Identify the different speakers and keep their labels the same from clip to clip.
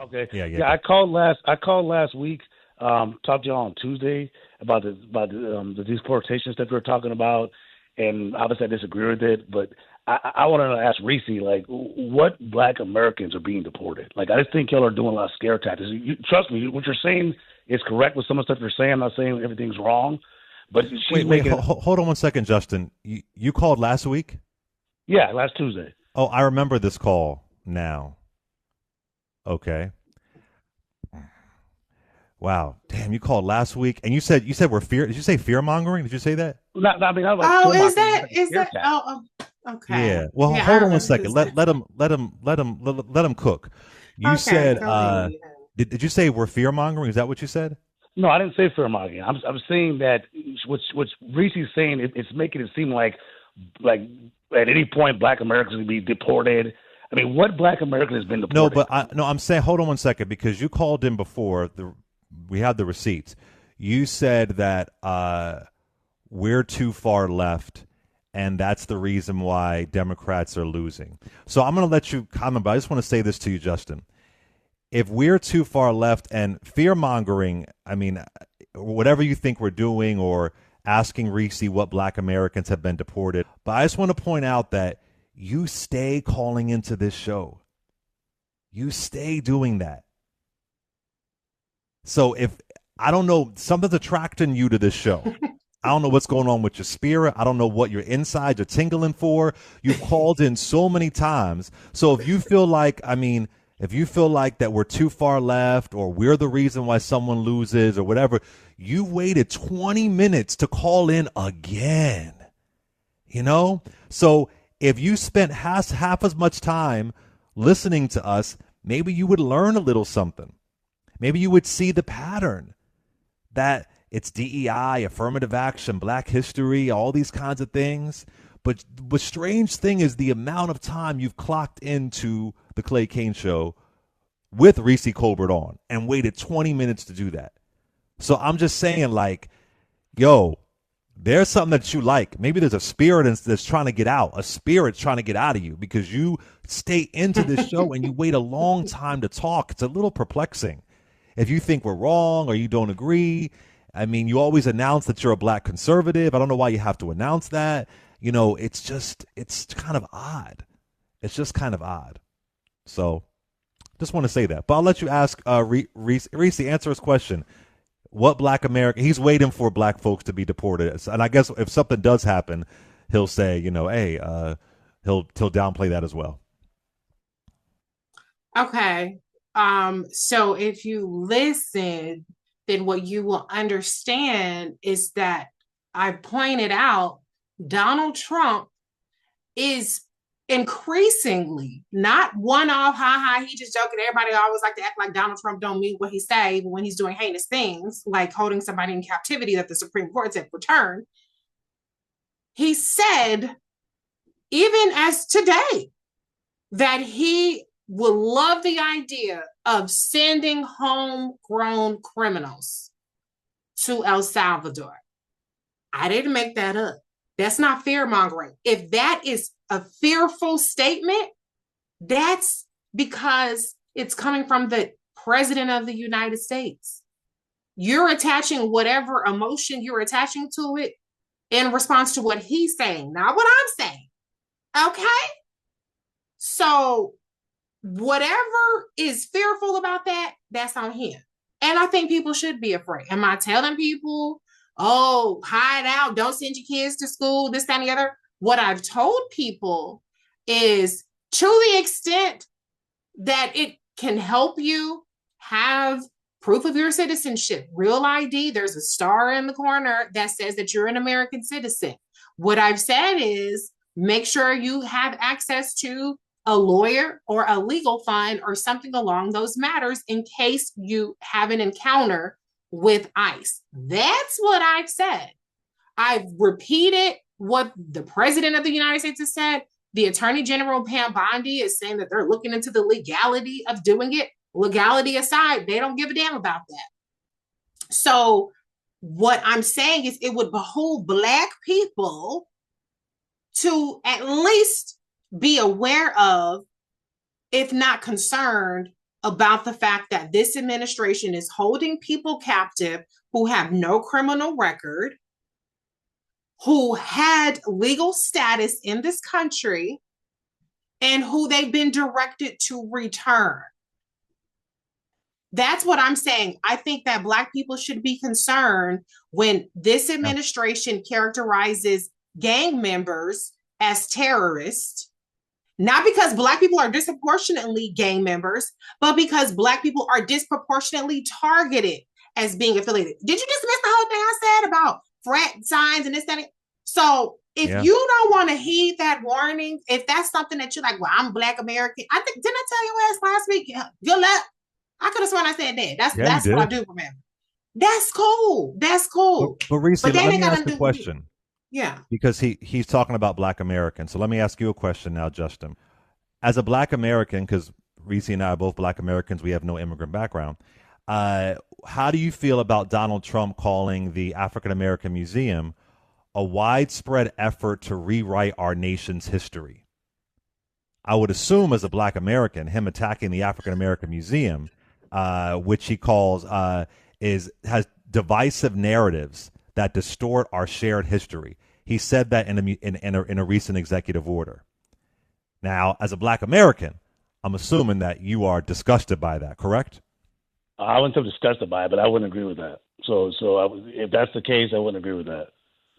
Speaker 1: Okay.
Speaker 2: Yeah, yeah.
Speaker 1: Yeah, I called last week. Talked to y'all on Tuesday about the deportations that we are talking about, and obviously I disagree with it. But I want to ask Reese, like, what Black Americans are being deported? Like, I just think y'all are doing a lot of scare tactics. Trust me, what you're saying is correct with some of the stuff you're saying. I'm not saying everything's wrong, but she's
Speaker 2: Wait,
Speaker 1: making.
Speaker 2: hold on one second, Justin. You called last week?
Speaker 1: Yeah, last Tuesday.
Speaker 2: Oh, I remember this call now. Okay. Wow. Damn, you called last week and you said we're fear. Did you say fear mongering? Did you say that?
Speaker 1: I mean, not like
Speaker 3: Oh,
Speaker 1: fear mongering, like a
Speaker 3: is
Speaker 1: scare
Speaker 3: that?
Speaker 1: tactic.
Speaker 3: Okay.
Speaker 2: Yeah. Well,
Speaker 3: Yeah, I
Speaker 2: hold on one
Speaker 3: remember
Speaker 2: second.
Speaker 3: because
Speaker 2: Let him cook. You
Speaker 3: okay,
Speaker 2: said
Speaker 3: go ahead.
Speaker 2: did you say we're fear mongering? Is that what you said?
Speaker 1: No, I didn't say fear mongering. I'm saying that what's Reese's saying, it's making it seem like at any point Black Americans will be deported. I mean, what Black American has been
Speaker 2: No,
Speaker 1: deported?
Speaker 2: but I'm saying hold on one second because you called in before we had the receipts. You said that we're too far left, and that's the reason why Democrats are losing. So I'm going to let you comment, but I just want to say this to you, Justin. If we're too far left and fear mongering, I mean, whatever you think we're doing or asking Reese what Black Americans have been deported, but I just want to point out that you stay calling into this show. You stay doing that. So if I don't know, something's attracting you to this show. I don't know what's going on with your spirit. I don't know what your insides are tingling for. You've called in so many times. So if you feel like, I mean, if you feel like that we're too far left or we're the reason why someone loses or whatever, you waited 20 minutes to call in again. You know? So if you spent half as much time listening to us, maybe you would learn a little something. Maybe you would see the pattern that it's DEI, affirmative action, black history, all these kinds of things. But the strange thing is the amount of time you've clocked into the Clay Kane show with Reese Colbert on and waited 20 minutes to do that. So I'm just saying, like, yo, there's something that you like. Maybe there's a spirit that's trying to get out, a spirit trying to get out of you because you stay into this show and you wait a long time to talk. It's a little perplexing. If you think we're wrong or you don't agree, I mean, you always announce that you're a black conservative. I don't know why you have to announce that. You know, it's kind of odd. It's just kind of odd. So just want to say that. But I'll let you ask Reese, answer his question. What Black American? He's waiting for black folks to be deported, and I guess if something does happen, he'll say, you know, hey, he'll downplay that as well.
Speaker 3: Okay. So if you listen, then what you will understand is that I pointed out Donald Trump is increasingly not one off, ha ha, he just joking. Everybody always like to act like Donald Trump don't mean what he say, even when he's doing heinous things, like holding somebody in captivity that the Supreme Court said return. He said, even as today, that he would love the idea of sending homegrown criminals to El Salvador. I didn't make that up. That's not fear mongering. If that is a fearful statement, that's because it's coming from the president of the United States. You're attaching whatever emotion you're attaching to it in response to what he's saying, not what I'm saying. Okay? So whatever is fearful about that, that's on him. And I think people should be afraid. Am I telling people, oh, hide out, don't send your kids to school, this, that, and the other? What I've told people is to the extent that it can help you have proof of your citizenship, real ID, there's a star in the corner that says that you're an American citizen. What I've said is make sure you have access to a lawyer or a legal fund or something along those matters in case you have an encounter with ICE. That's what I've said. I've repeated what the president of the United States has said. The Attorney General Pam Bondi is saying that they're looking into the legality of doing it. Legality aside, they don't give a damn about that. So what I'm saying is it would behoove Black people to at least be aware of, if not concerned, about the fact that this administration is holding people captive who have no criminal record, who had legal status in this country, and who they've been directed to return. That's what I'm saying. I think that Black people should be concerned when this administration characterizes gang members as terrorists, not because Black people are disproportionately gang members, but because Black people are disproportionately targeted as being affiliated. Did you dismiss the whole thing I said about frat signs and this, that? So if you don't want to heed that warning, if that's something that you're like, well, I'm Black American. I think, didn't I tell you ass last week? Good luck. I could have sworn I said that. That's what I do remember. That's cool. That's cool.
Speaker 2: But Reese, let me ask a question.
Speaker 3: Yeah.
Speaker 2: Because he's talking about Black Americans. So let me ask you a question now, Justin. As a Black American, because Reese and I are both Black Americans, we have no immigrant background. How do you feel about Donald Trump calling the African American Museum a widespread effort to rewrite our nation's history? I would assume, as a Black American, him attacking the African American Museum, which he calls has divisive narratives that distort our shared history. He said that in a recent executive order. Now, as a Black American, I'm assuming that you are disgusted by that, correct?
Speaker 1: I wouldn't say disgusted by it, but I wouldn't agree with that. So if that's the case, I wouldn't agree with that.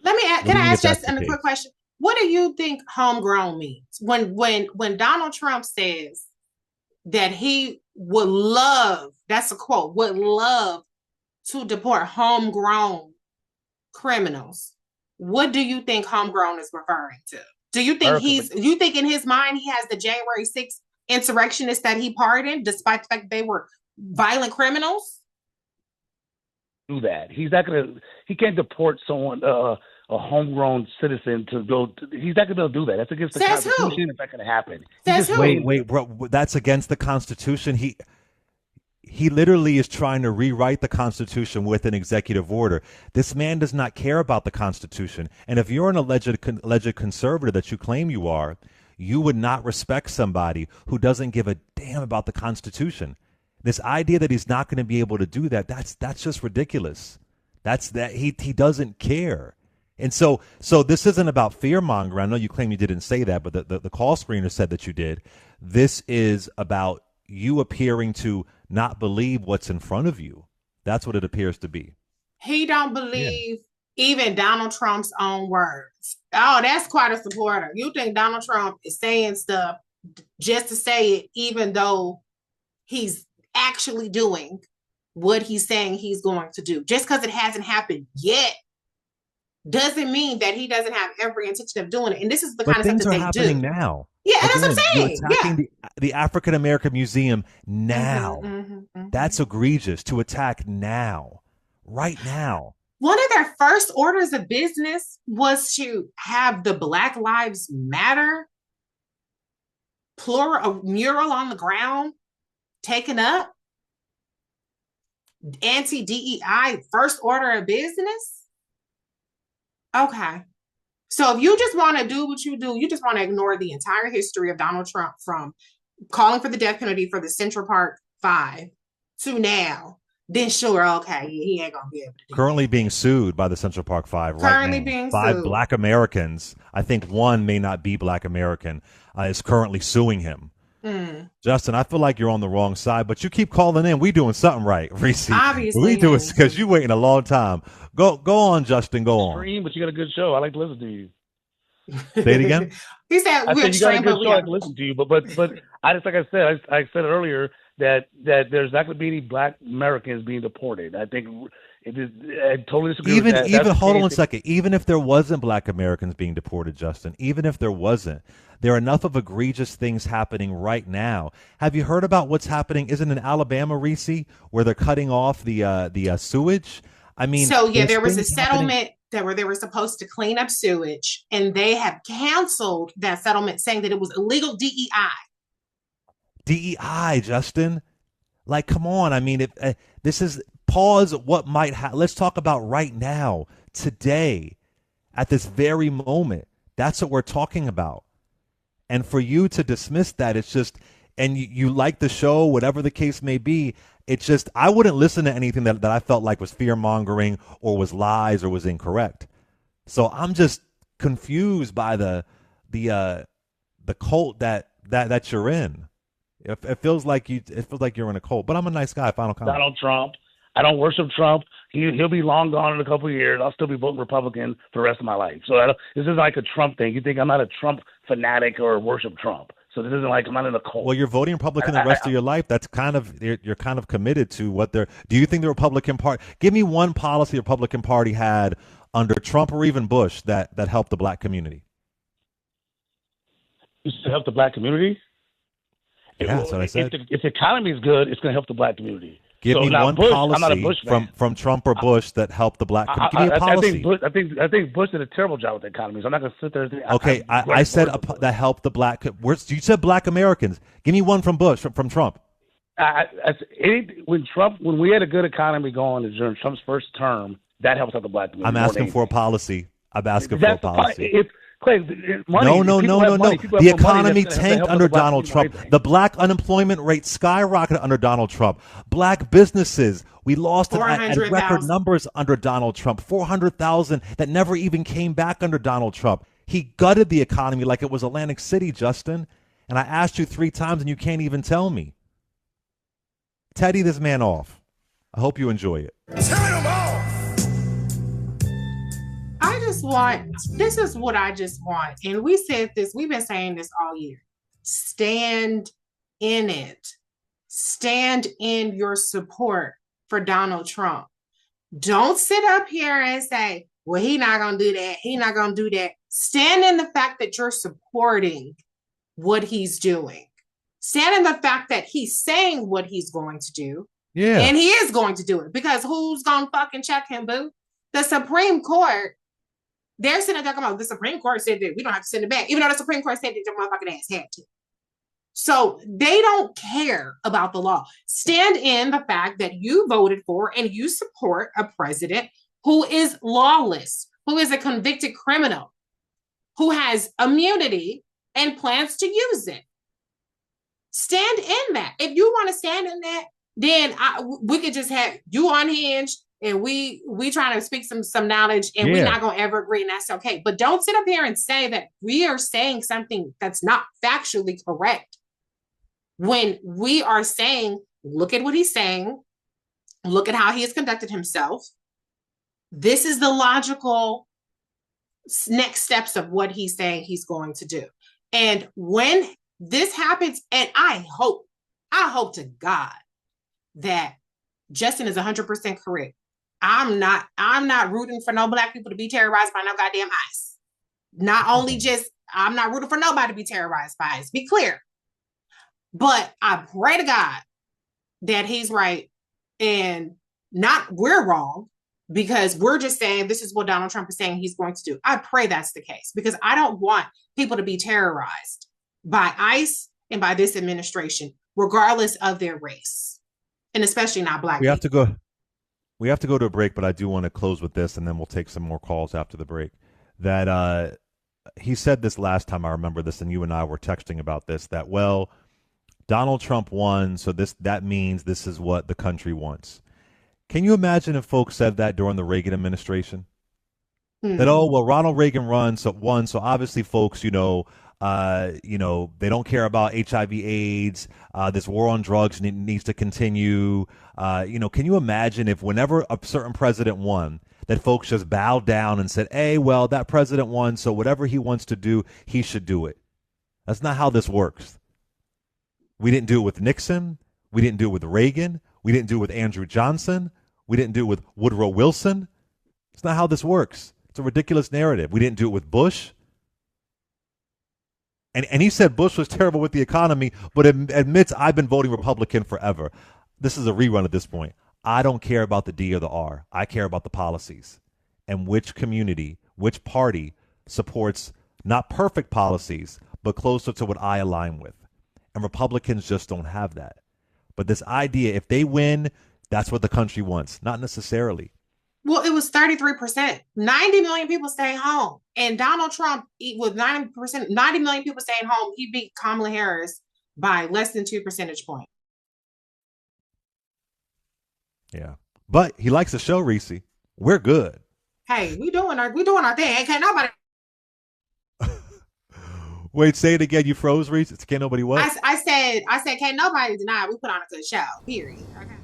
Speaker 3: Let me ask, can I ask just a quick question? What do you think homegrown means? When Donald Trump says that he would love, that's a quote, would love to deport homegrown criminals, what do you think homegrown is referring to? Do you think you think in his mind he has the January 6th insurrectionists that he pardoned, despite the fact that they were violent criminals?
Speaker 1: Do that. He can't deport someone, a homegrown citizen to go. He's not going to be able to do that. That's against the Constitution. It's not going to happen.
Speaker 2: Wait, bro. That's against the Constitution. He literally is trying to rewrite the Constitution with an executive order. This man does not care about the Constitution. And if you're an alleged conservative that you claim you are, you would not respect somebody who doesn't give a damn about the Constitution. This idea that he's not going to be able to do that, that's just ridiculous. He doesn't care. And so this isn't about fear-mongering. I know you claim you didn't say that, but the call screener said that you did. This is about you appearing to not believe what's in front of you. That's what it appears to be.
Speaker 3: He don't believe even Donald Trump's own words. Oh, that's quite a supporter. You think Donald Trump is saying stuff just to say it, even though he's actually doing what he's saying he's going to do. Just because it hasn't happened yet doesn't mean that he doesn't have every intention of doing it. And this is the kind of stuff that they do.
Speaker 2: Things are happening now.
Speaker 3: Yeah, that's what I'm saying.
Speaker 2: You're attacking the African American Museum now. That's egregious to attack now, right now.
Speaker 3: One of their first orders of business was to have the Black Lives Matter mural on the ground taken up. Anti-DEI first order of business. Okay. So if you just want to do what you do, you just want to ignore the entire history of Donald Trump from calling for the death penalty for the Central Park 5 to now, then sure, okay, he ain't going to be able to do
Speaker 2: Currently being sued by the Central Park 5 right now.
Speaker 3: Currently being
Speaker 2: 5
Speaker 3: sued.
Speaker 2: Black Americans, I think one may not be Black American, is currently suing him. Justin, I feel like you're on the wrong side, but you keep calling in. We doing something right, Reese.
Speaker 3: Obviously.
Speaker 2: We do it because you waiting a long time. Go on, Justin. Go on.
Speaker 1: Extreme, but you got a good show. I like to listen to you.
Speaker 2: Say it again.
Speaker 3: He said we're extreme, but
Speaker 1: I like to listen to you. But I just, like I said, I said earlier that there's not going to be any Black Americans being deported. I think I totally disagree with that.
Speaker 2: Even hold on a second. Even if there wasn't Black Americans being deported, Justin, even if there wasn't, there are enough of egregious things happening right now. Have you heard about what's happening? Isn't it in Alabama, Reese, where they're cutting off the sewage? I mean,
Speaker 3: so yeah, there was a settlement where they were supposed to clean up sewage, and they have canceled that settlement, saying that it was illegal DEI.
Speaker 2: DEI, Justin. Like, come on. I mean, this is pause. What might happen? Let's talk about right now, today, at this very moment. That's what we're talking about. And for you to dismiss that, it's just and you like the show, whatever the case may be. It's just I wouldn't listen to anything that I felt like was fear mongering or was lies or was incorrect. So I'm just confused by the cult that you're in. It feels like you're in a cult. But I'm a nice guy. Final comment.
Speaker 1: Donald Trump. I don't worship Trump. He'll be long gone in a couple of years. I'll still be voting Republican for the rest of my life. So this isn't like a Trump thing. You think I'm not a Trump fanatic or worship Trump? So this isn't like I'm not in a cult.
Speaker 2: Well, you're voting Republican the rest of your life. That's kind of you're kind of committed to what they're. Do you think the Republican Party? Give me one policy the Republican Party had under Trump or even Bush that helped the black community.
Speaker 1: To help the black community?
Speaker 2: Yeah, that's what I said.
Speaker 1: If the economy is good, it's going to help the black community.
Speaker 2: Give me one
Speaker 1: Bush,
Speaker 2: policy from Trump or Bush that helped the black community. Give me a policy.
Speaker 1: I think Bush did a terrible job with the economy, so I'm not going to sit there and think.
Speaker 2: Okay, I said that helped the black. You said black Americans. Give me one from Bush, from Trump.
Speaker 1: When we had a good economy going during Trump's first term, that helps out the black community.
Speaker 2: I'm asking for a policy. I'm asking for a policy.
Speaker 1: Clay, money,
Speaker 2: no. The economy tanked under Donald Trump. The black unemployment rate skyrocketed under Donald Trump. Black businesses, we lost at record numbers under Donald Trump. 400,000 that never even came back under Donald Trump. He gutted the economy like it was Atlantic City, Justin. And I asked you 3 times and you can't even tell me. Teddy this man off. I hope you enjoy it.
Speaker 4: Tell him off!
Speaker 3: This is what I just want. And we've been saying this all year. Stand in it. Stand in your support for Donald Trump. Don't sit up here and say, well, he's not going to do that. He's not going to do that. Stand in the fact that you're supporting what he's doing. Stand in the fact that he's saying what he's going to do.
Speaker 2: Yeah.
Speaker 3: And he is going to do it, because who's going to fucking check him, boo? The Supreme Court. They're sitting there talking about the Supreme Court said that we don't have to send it back, even though the Supreme Court said that your motherfucking ass had to. So they don't care about the law. Stand in the fact that you voted for and you support a president who is lawless, who is a convicted criminal, who has immunity and plans to use it. Stand in that. If you want to stand in that, then we could just have you unhinged. And we trying to speak some knowledge, and we're not going to ever agree, and that's okay. But don't sit up here and say that we are saying something that's not factually correct. When we are saying, look at what he's saying, look at how he has conducted himself. This is the logical next steps of what he's saying he's going to do. And when this happens, and I hope to God that Justin is 100% correct. I'm not rooting for no black people to be terrorized by no goddamn ICE. Not only just, I'm not rooting for nobody to be terrorized by ICE. Be clear. But I pray to God that he's right and not we're wrong, because we're just saying this is what Donald Trump is saying he's going to do. I pray that's the case, because I don't want people to be terrorized by ICE and by this administration, regardless of their race, and especially not black people.
Speaker 2: We have to go to a break, but I do want to close with this, and then we'll take some more calls after the break. That he said this last time, I remember this, and you and I were texting about this, that, well, Donald Trump won, so that means this is what the country wants. Can you imagine if folks said that during the Reagan administration? Mm-hmm. That, oh, well, Ronald Reagan won, so obviously folks, they don't care about HIV/AIDS. This war on drugs needs to continue. Can you imagine if whenever a certain president won, that folks just bowed down and said, hey, well, that president won, so whatever he wants to do, he should do it. That's not how this works. We didn't do it with Nixon. We didn't do it with Reagan. We didn't do it with Andrew Johnson. We didn't do it with Woodrow Wilson. It's not how this works. It's a ridiculous narrative. We didn't do it with Bush. And he said Bush was terrible with the economy, but admits I've been voting Republican forever. This is a rerun at this point. I don't care about the D or the R. I care about the policies and which community, which party supports not perfect policies, but closer to what I align with. And Republicans just don't have that. But this idea, if they win, that's what the country wants. Not necessarily.
Speaker 3: Well, it was 33%. 90 million people staying home. And Donald Trump, with 90 million people staying home, he beat Kamala Harris by less than 2 percentage points.
Speaker 2: Yeah. But he likes the show, Reese. We're good.
Speaker 3: Hey, we doing our thing. Can't nobody.
Speaker 2: Wait, say it again. You froze, Reese. Can't nobody what?
Speaker 3: I said, can't nobody deny we put on a good show. Period. Okay.